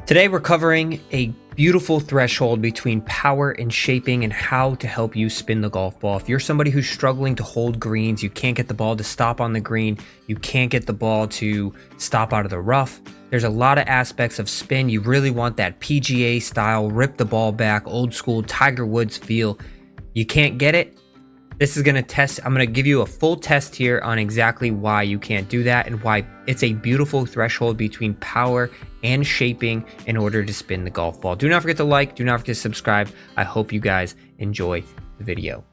Today we're covering a beautiful threshold between power and shaping and how to help you spin the golf ball. If you're somebody who's struggling to hold greens, you can't get the ball to stop on the green, you can't get the ball to stop out of the rough, there's a lot of aspects of spin. You really want that PGA style, rip the ball back, old school Tiger Woods feel. You can't get it. This is going to test. I'm going to give you a full test here on exactly why you can't do that and why it's a beautiful threshold between power and shaping in order to spin the golf ball. Do not forget to like, do not forget to subscribe. I hope you guys enjoy the video.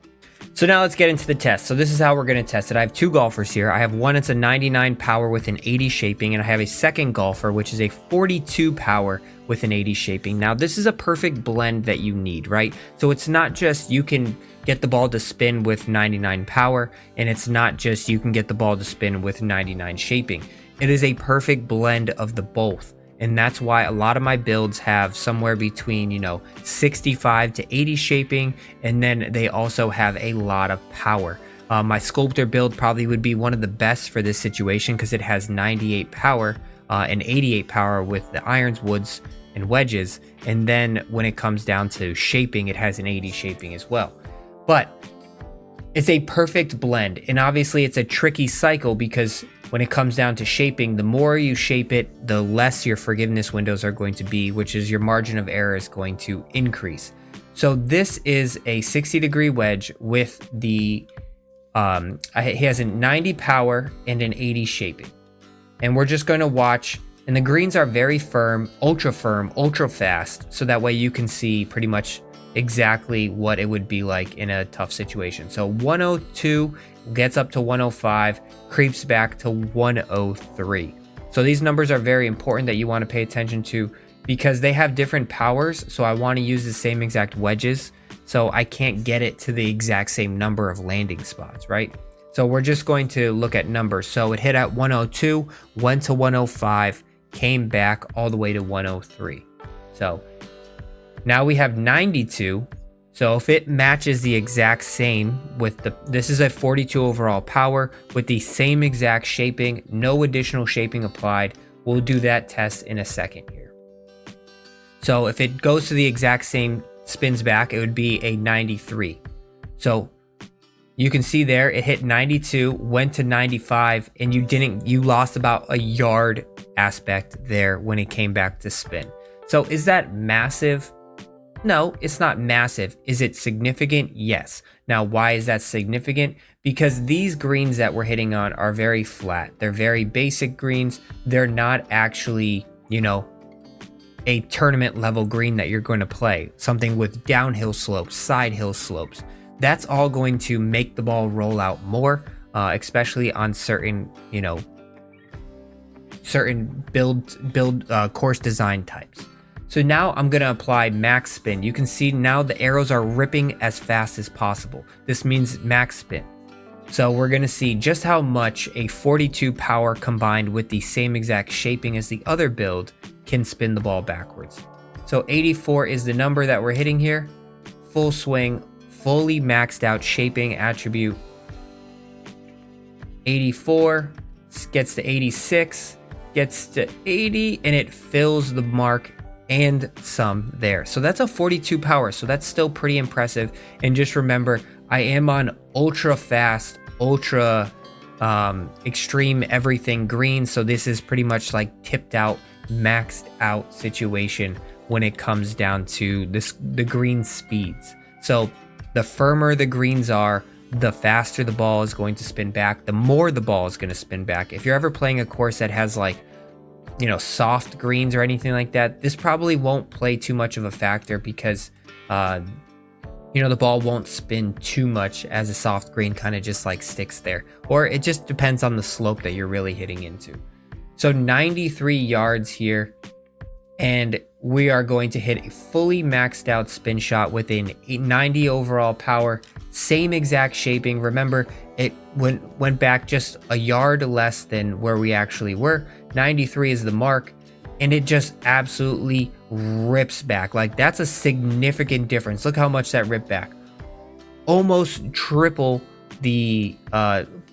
So now let's get into the test. So this is how we're going to test it. I have two golfers here. I have one that's a 99 power with an 80 shaping, and I have a second golfer which is a 42 power with an 80 shaping. Now this is a perfect blend that you need, right? So it's not just you can get the ball to spin with 99 power, and it's not just you can get the ball to spin with 99 shaping. It is a perfect blend of the both. And that's why a lot of my builds have somewhere between, 65 to 80 shaping, and then they also have a lot of power. My sculptor build probably would be one of the best for this situation because it has 98 power and 88 power with the irons, woods, and wedges. And then when it comes down to shaping, it has an 80 shaping as well. But it's a perfect blend, and obviously it's a tricky cycle because when it comes down to shaping, the more you shape it, the less your forgiveness windows are going to be, which is your margin of error is going to increase. So this is a 60-degree wedge with the, he has a 90 power and an 80 shaping. And we're just going to watch, and the greens are very firm, ultra fast, so that way you can see pretty much exactly what it would be like in a tough situation. So 102 gets up to 105, creeps back to 103. So these numbers are very important that you want to pay attention to because they have different powers. So I want to use the same exact wedges, so I can't get it to the exact same number of landing spots, right? So we're just going to look at numbers. So it hit at 102, went to 105, came back all the way to 103. So now we have 92. So if it matches the exact same with this is a 42 overall power with the same exact shaping, no additional shaping applied. We'll do that test in a second here. So if it goes to the exact same, spins back, it would be a 93. So you can see there, it hit 92, went to 95, and you lost about a yard aspect there when it came back to spin. So is that massive? No, it's not massive. Is it significant? Yes. Now, why is that significant? Because these greens that we're hitting on are very flat. They're very basic greens. They're not actually, a tournament level green that you're going to play. Something with downhill slopes, side hill slopes. That's all going to make the ball roll out more, especially on certain build course design types. So now I'm going to apply max spin. You can see now the arrows are ripping as fast as possible. This means max spin. So we're going to see just how much a 42 power combined with the same exact shaping as the other build can spin the ball backwards. So 84 is the number that we're hitting here. Full swing, fully maxed out shaping attribute. 84 gets to 86, gets to 80, and it fills the mark and some there. So that's a 42 power. So that's still pretty impressive. And just remember, I am on ultra fast, ultra extreme everything green. So this is pretty much like tipped out, maxed out situation when it comes down to the green speeds. So the firmer the greens are, the faster the ball is going to spin back, the more the ball is going to spin back. If you're ever playing a course that has soft greens or anything like that, this probably won't play too much of a factor because the ball won't spin too much as a soft green kind of just like sticks there, or it just depends on the slope that you're really hitting into. So 93 yards here, and we are going to hit a fully maxed out spin shot with a 90 overall power, same exact shaping. Remember, it went back just a yard less than where we actually were. 93 is the mark, and it just absolutely rips back. Like, that's a significant difference. Look how much that ripped back. Almost triple the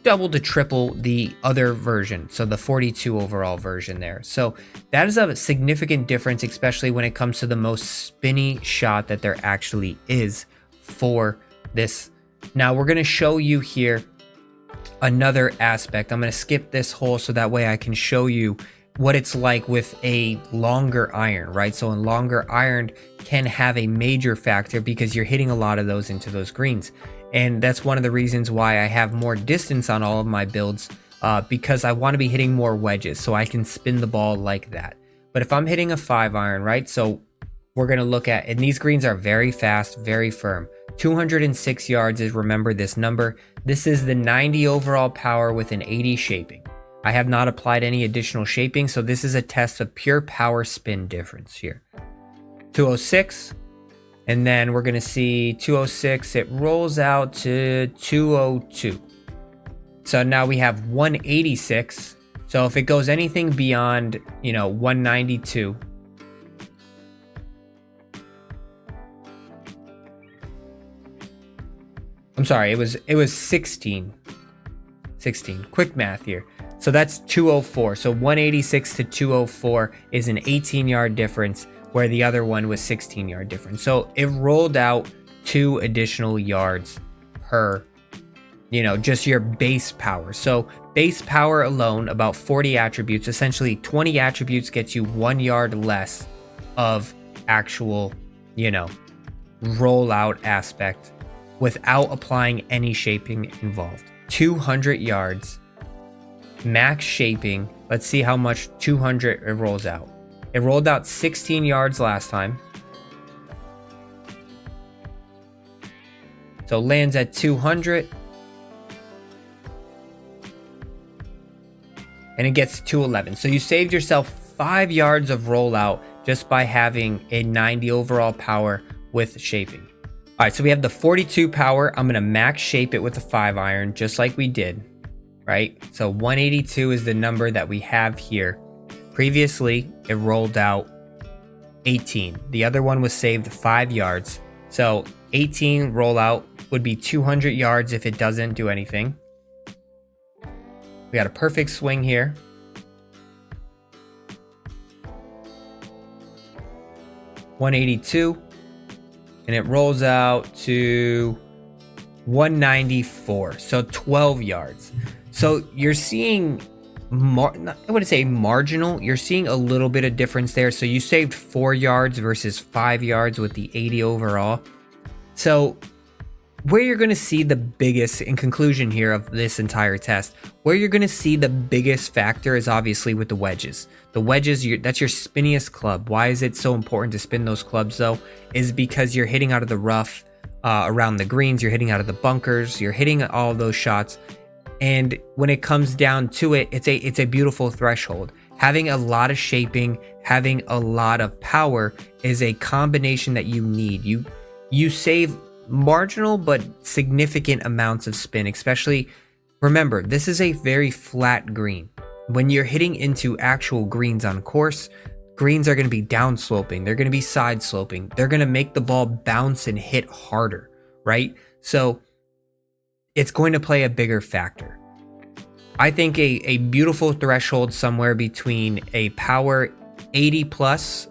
double to triple the other version, so the 42 overall version there. So that is a significant difference, especially when it comes to the most spinny shot that there actually is for this. Now we're going to show you here another aspect. I'm going to skip this hole so that way I can show you what it's like with a longer iron, right? So a longer iron can have a major factor because you're hitting a lot of those into those greens. And that's one of the reasons why I have more distance on all of my builds, because I want to be hitting more wedges so I can spin the ball like that. But if I'm hitting a 5-iron, right? So we're going to look at, and these greens are very fast, very firm. 206 yards is, remember this number. This is the 90 overall power with an 80 shaping. I have not applied any additional shaping, so this is a test of pure power spin difference here. 206, and then we're going to see 206, it rolls out to 202. So now we have 186. So if it goes anything beyond, 192, I'm sorry, it was 16. Quick math here. So that's 204. So 186 to 204 is an 18-yard difference, where the other one was 16-yard difference. So it rolled out 2 additional yards per, just your base power. So base power alone, about 40 attributes, essentially 20 attributes gets you 1 yard less of actual, rollout aspect without applying any shaping involved. 200 yards, max shaping. Let's see how much 200 it rolls out. It rolled out 16 yards last time. So lands at 200. And it gets to 211. So you saved yourself 5 yards of rollout just by having a 90 overall power with shaping. All right, so we have the 42 power. I'm going to max shape it with a 5-iron, just like we did, right? So 182 is the number that we have here. Previously, it rolled out 18. The other one was saved 5 yards. So 18 rollout would be 200 yards if it doesn't do anything. We got a perfect swing here. $182. And it rolls out to 194, so 12 yards. So you're seeing, I wouldn't say marginal, you're seeing a little bit of difference there. So you saved 4 yards versus 5 yards with the 80 overall. So where you're going to see the biggest, in conclusion here of this entire test, where you're going to see the biggest factor is obviously with the wedges. The wedges, that's your spinniest club. Why is it so important to spin those clubs though? Is because you're hitting out of the rough around the greens, you're hitting out of the bunkers, you're hitting all of those shots. And when it comes down to it, it's a beautiful threshold. Having a lot of shaping, having a lot of power is a combination that you need. You save marginal but significant amounts of spin, especially, remember, this is a very flat green. When you're hitting into actual greens on course, greens are going to be downsloping, they're going to be side sloping, they're going to make the ball bounce and hit harder, right? So it's going to play a bigger factor. I think a beautiful threshold somewhere between a power 80 plus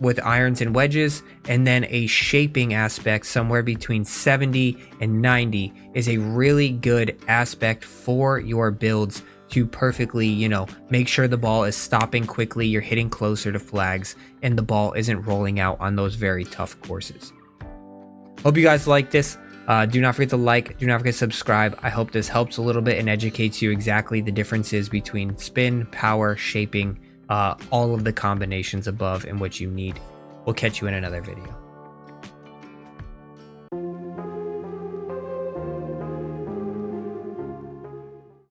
with irons and wedges, and then a shaping aspect somewhere between 70 and 90 is a really good aspect for your builds to perfectly, make sure the ball is stopping quickly, you're hitting closer to flags, and the ball isn't rolling out on those very tough courses. Hope you guys like this. Do not forget to like, do not forget to subscribe. I hope this helps a little bit and educates you exactly the differences between spin, power, shaping, all of the combinations above and what you need. We'll catch you in another video.